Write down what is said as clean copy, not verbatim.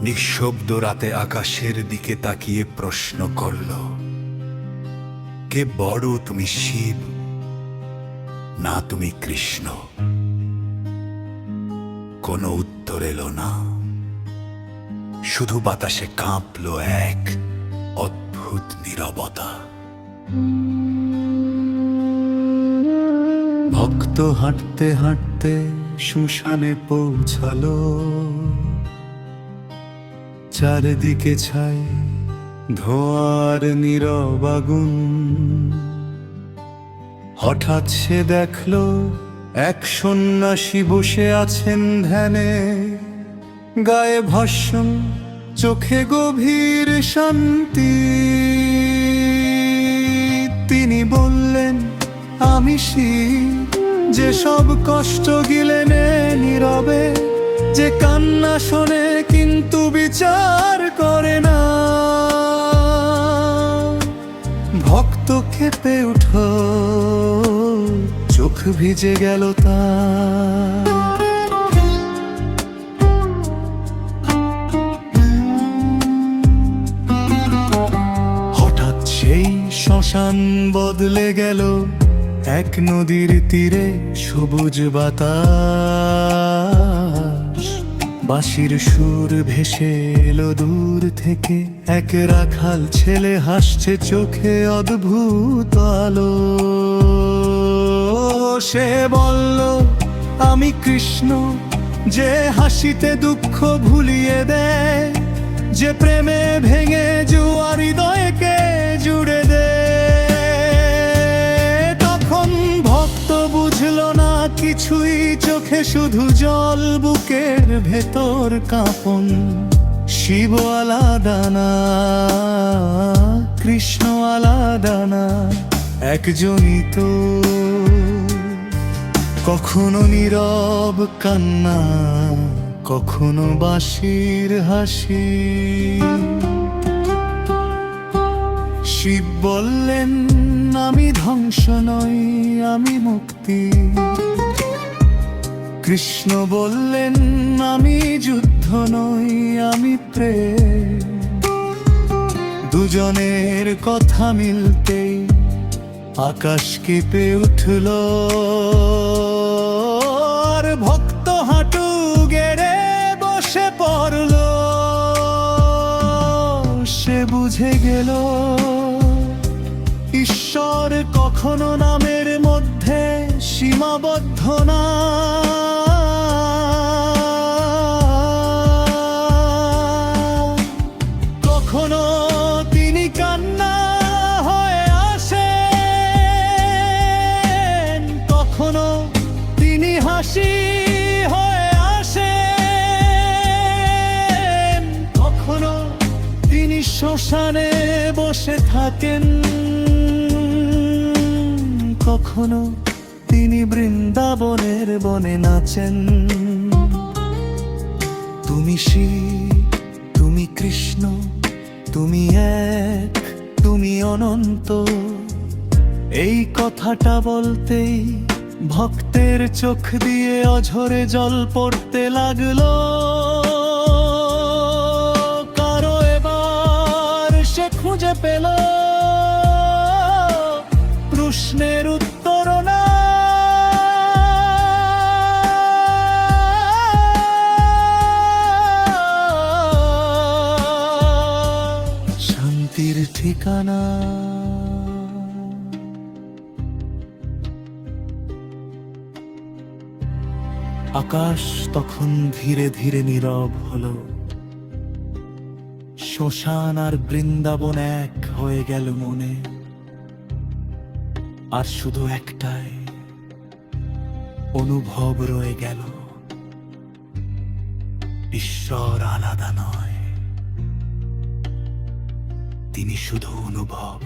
নিঃশব্দ রাতে আকাশের দিকে তাকিয়ে প্রশ্ন করল, কে বড়, তুমি শিব না তুমি কৃষ্ণ? কোনো উত্তর এলো না, শুধু বাতাসে কাঁপলো এক অদ্ভুত নীরবতা। ভক্ত হাঁটতে হাঁটতে শ্মশানে পৌঁছালো, চারিদিকে ছাই ধোঁয়ার নীরব আগুন। হঠাৎ সে দেখলো এক সন্ন্যাসী বসে আছেন ধ্যানে, গায়ে ভস্ম, চোখে গভীর শান্তি। তিনি বললেন, আমি শিব, যে সব কষ্ট গিলে নেয় নীরবে, যে কান্না শোনে কিন্তু বিচার করে না। ভক্ত কেঁপে উঠল, চোখ ভিজে গেল তার। হঠাৎ সেই শ্মশান বদলে গেল এক নদীর তীরে সবুজ বাতাস। বাঁশির সুর ভেসে এলো দূর থেকে, এক রাখাল ছেলে হাসছে চোখে অদ্ভুত আলো। সে বলল, আমি কৃষ্ণ, যে হাসিতে দুঃখ ভুলিয়ে দেয়, যে প্রেমে ভেঙে জুয়া হৃদয়কে জুড়ে দেয়। তখন ভক্ত বুঝলো না কিছুই, চোখে শুধু জল, বুকের ভেতর কাঁপন। শিব আলাদা না, কৃষ্ণ আলাদা না, একজনই তো। কখনো নীরব কান্না, কখনো বাঁশির হাসি। শিব বললেন, আমি ধ্বংস নই, আমি মুক্তি। কৃষ্ণ বললেন, আমি যুদ্ধ নই, আমি প্রেম। দুজনের কথা মিলতেই আকাশ কেঁপে উঠল, আর ভক্ত হাঁটু গেড়ে বসে পড়ল। সে বুঝে গেল, ঈশ্বর কখনো নামের মধ্যে সীমাবদ্ধ না। কখনো তিনি কান্না হয়ে আসেন, কখনো তিনি হাসি হয়ে আসেন, কখনো তিনি শ্মশানে বসে থাকেন, কখনো তিনি বৃন্দাবনের বনে নাচেন। তুমি শিব, তুমি কৃষ্ণ, তুমি এক, তুমি অনন্ত। এই কথাটা বলতেই ভক্তের চোখ দিয়ে অঝরে জল পড়তে লাগলো। কারো এবার সে খুঁজে পেল প্রশ্নের উত্তর না। শান্তির ঠিকানা। আকাশ তখন ধীরে ধীরে নীরব হলো। শ্মশান আর বৃন্দাবন এক হয়ে গেল মনে। আর শুধু একটাই অনুভব রয়ে গেল, ঈশ্বর আলাদা নয়, তিনি শুধু অনুভব।